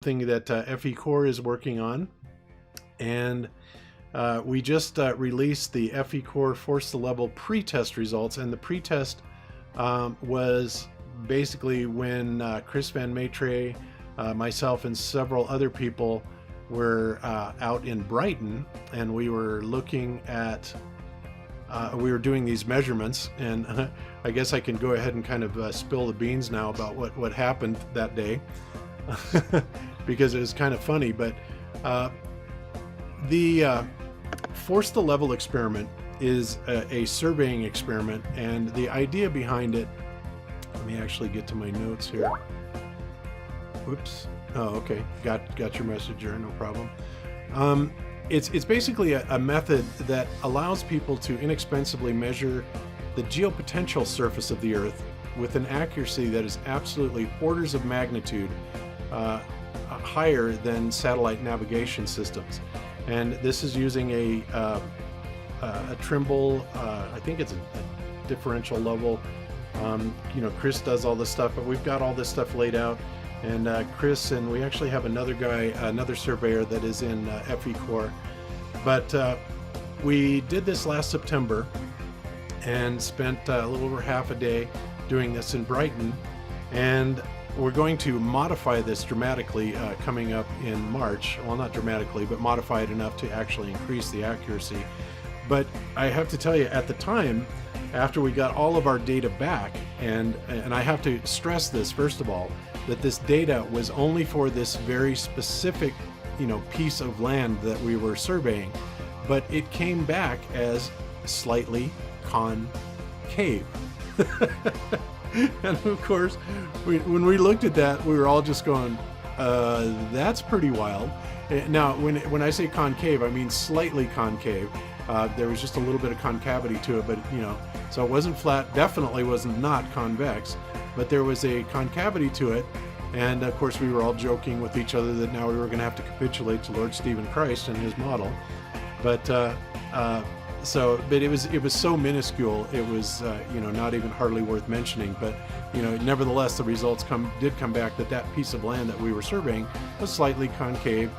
thing that FECore is working on, and we just released the FECore Force to Level pre-test results, and the pre-test was basically when Chris Van Maitre, myself, and several other people were out in Brighton, and we were looking at we were doing these measurements, and I guess I can go ahead and kind of spill the beans now about what happened that day because it was kind of funny. But the Force to Level experiment is a surveying experiment, and the idea behind it, let me actually get to my notes here. Whoops. Oh, okay. Got your message there, no problem. It's basically a method that allows people to inexpensively measure the geopotential surface of the Earth with an accuracy that is absolutely orders of magnitude higher than satellite navigation systems. And this is using a Trimble, I think it's a differential level. You know, Chris does all this stuff, but we've got all this stuff laid out. And Chris, and we actually have another guy, another surveyor that is in FECore. But we did this last September and spent a little over half a day doing this in Brighton. And we're going to modify this dramatically coming up in March. Well, not dramatically, but modify it enough to actually increase the accuracy. But I have to tell you, at the time, after we got all of our data back, and I have to stress this, first of all, that this data was only for this very specific, you know, piece of land that we were surveying, but it came back as slightly concave. And of course, when we looked at that, we were all just going, that's pretty wild. Now, when I say concave, I mean slightly concave. There was just a little bit of concavity to it, but you know, so it wasn't flat, definitely wasn't not convex, but there was a concavity to it. And of course, we were all joking with each other that now we were going to have to capitulate to Lord Stephen Christ and his model. But but it was so minuscule, it was you know, not even hardly worth mentioning. But you know, nevertheless, the results did come back that that piece of land that we were surveying was slightly concave.